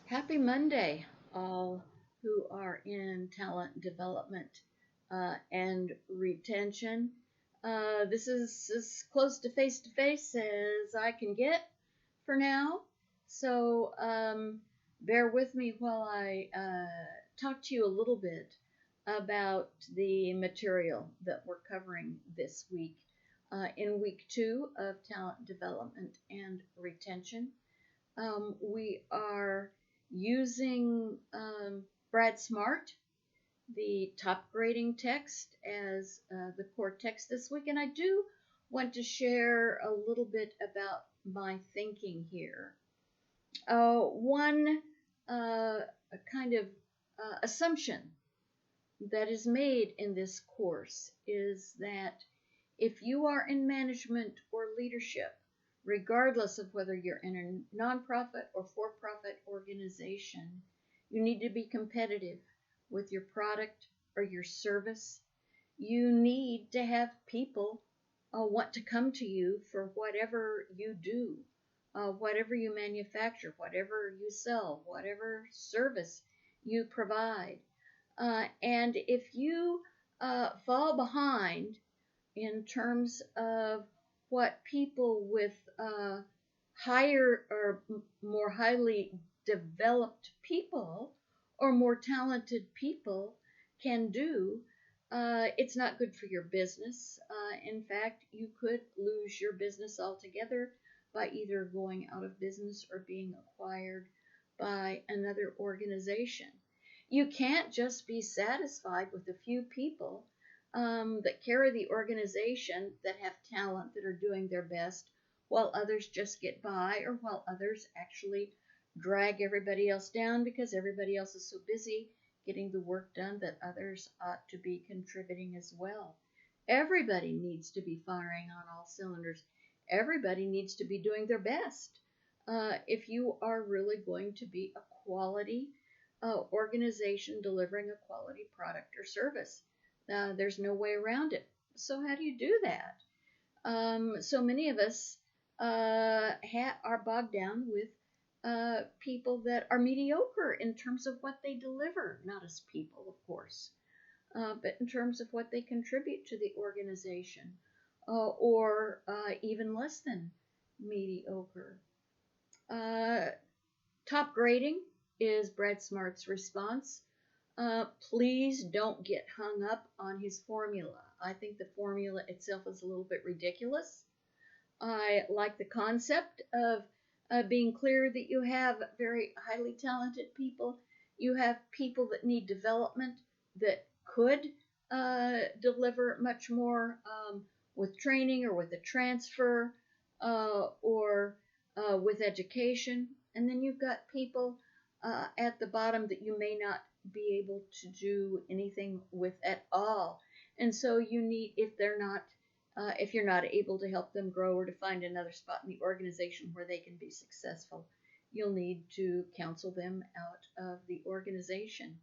Happy Monday, all who are in talent development and retention. This is as close to face as I can get for now. So bear with me while I talk to you a little bit about the material that we're covering this week in week 2 of talent development and retention. We are using Brad Smart, the top grading text, as the core text this week. And I do want to share a little bit about my thinking here. One kind of assumption that is made in this course is that if you are in management or leadership, regardless of whether you're in a nonprofit or for profit organization, you need to be competitive with your product or your service. You need to have people want to come to you for whatever you do, whatever you manufacture, whatever you sell, whatever service you provide. And if you fall behind in terms of what people with higher or more highly developed people or more talented people can do, it's not good for your business. In fact, you could lose your business altogether by either going out of business or being acquired by another organization. You can't just be satisfied with a few people that carry the organization, that have talent, that are doing their best, while others just get by, or while others actually drag everybody else down because everybody else is so busy getting the work done that others ought to be contributing as well. Everybody needs to be firing on all cylinders. Everybody needs to be doing their best if you are really going to be a quality organization delivering a quality product or service. There's no way around it. So how do you do that? So many of us are bogged down with people that are mediocre in terms of what they deliver, not as people, of course, but in terms of what they contribute to the organization, or even less than mediocre. Top grading is Brad Smart's response. Please don't get hung up on his formula. I think the formula itself is a little bit ridiculous. I like the concept of being clear that you have very highly talented people. You have people that need development that could deliver much more with training or with a transfer or with education. And then you've got people at the bottom that you may not be able to do anything with at all. And so you need, if you're not able to help them grow or to find another spot in the organization where they can be successful, you'll need to counsel them out of the organization.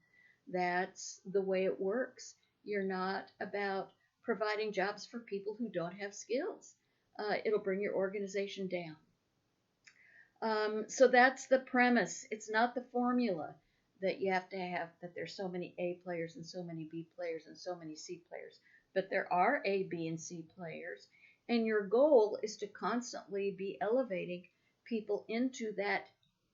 That's the way it works. You're not about providing jobs for people who don't have skills. It'll bring your organization down. So that's the premise. It's not the formula that you have to have, that there's so many A players and so many B players and so many C players. But there are A, B, and C players. And your goal is to constantly be elevating people into that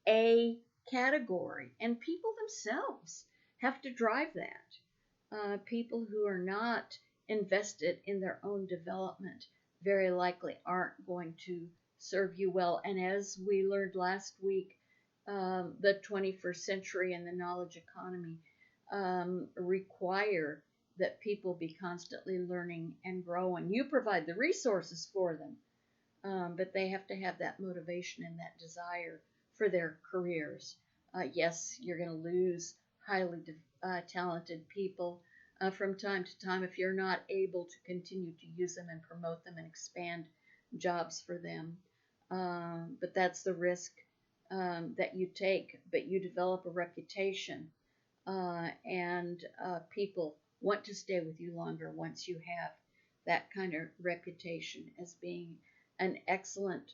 A category. And people themselves have to drive that. People who are not invested in their own development very likely aren't going to serve you well. And as we learned last week, the 21st century and the knowledge economy require that people be constantly learning and growing. You provide the resources for them, but they have to have that motivation and that desire for their careers. Yes, you're going to lose highly talented people from time to time if you're not able to continue to use them and promote them and expand jobs for them. But that's the risk that you take. But you develop a reputation, and people want to stay with you longer once you have that kind of reputation as being an excellent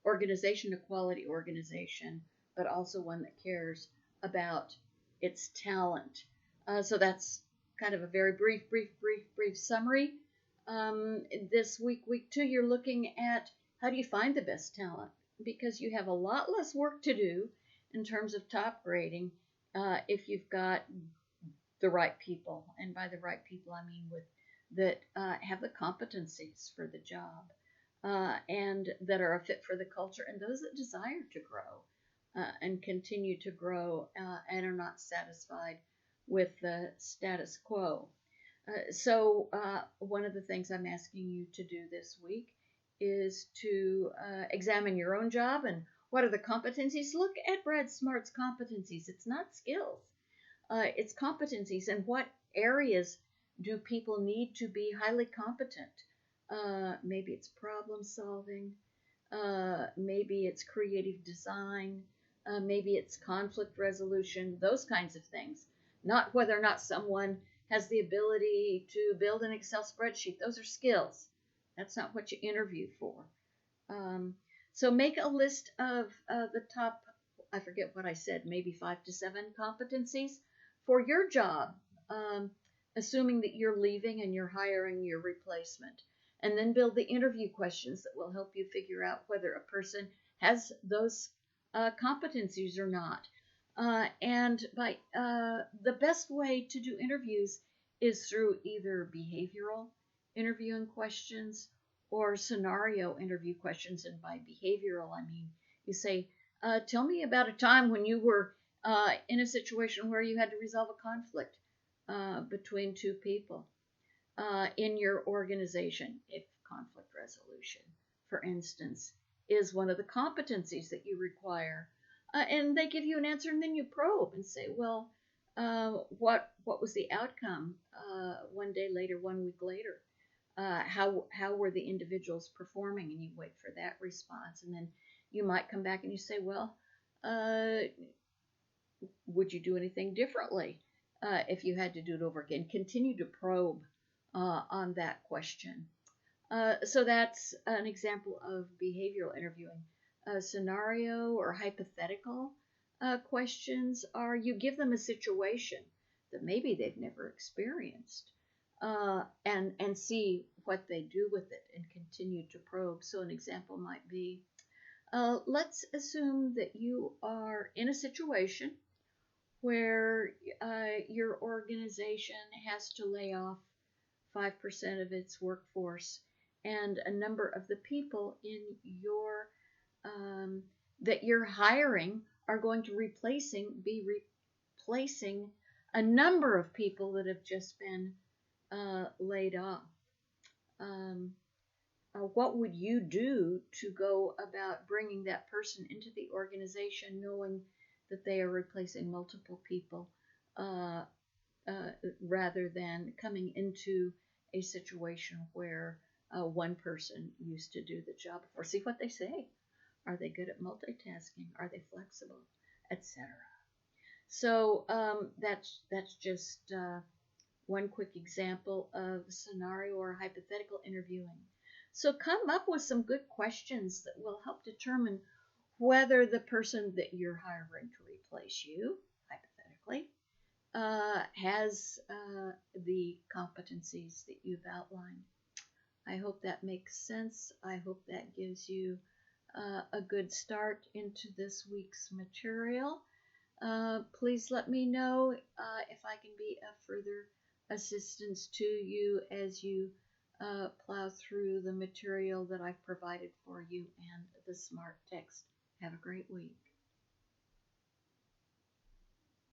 organization, a quality organization, but also one that cares about its talent. So that's kind of a very brief summary. This week 2, you're looking at how do you find the best talent, because you have a lot less work to do in terms of top grading if you've got the right people. And by the right people, I mean with that have the competencies for the job and that are a fit for the culture, and those that desire to grow and continue to grow and are not satisfied with the status quo. So one of the things I'm asking you to do this week is to examine your own job and what are the competencies. Look at Brad Smart's competencies. It's not skills. It's competencies, and what areas do people need to be highly competent? Maybe it's problem solving, maybe it's creative design, maybe it's conflict resolution, those kinds of things. Not whether or not someone has the ability to build an Excel spreadsheet. Those are skills. That's not what you interview for. So make a list of the top, I forget what I said, maybe 5 to 7 competencies for your job, assuming that you're leaving and you're hiring your replacement. And then build the interview questions that will help you figure out whether a person has those competencies or not. And by the best way to do interviews is through either behavioral interviewing questions or scenario interview questions. And by behavioral, I mean you say, tell me about a time when you were in a situation where you had to resolve a conflict between two people in your organization. If conflict resolution, for instance, is one of the competencies that you require, and they give you an answer, and then you probe and say, well, what was the outcome 1 day later, 1 week later? How were the individuals performing? And you wait for that response, and then you might come back and you say, well, would you do anything differently if you had to do it over again? Continue to probe on that question. So that's an example of behavioral interviewing. Scenario or hypothetical questions are you give them a situation that maybe they've never experienced and see what they do with it and continue to probe. So an example might be, let's assume that you are in a situation where your organization has to lay off 5% of its workforce, and a number of the people in your that you're hiring are going to be replacing a number of people that have just been laid off. What would you do to go about bringing that person into the organization, knowing that they are replacing multiple people, rather than coming into a situation where one person used to do the job before? See what they say. Are they good at multitasking? Are they flexible, etc.? So that's just one quick example of scenario or hypothetical interviewing. So come up with some good questions that will help determine whether the person that you're hiring to replace you, hypothetically, has the competencies that you've outlined. I hope that makes sense. I hope that gives you a good start into this week's material. Please let me know if I can be of further assistance to you as you plow through the material that I've provided for you and the smart text. Have a great week.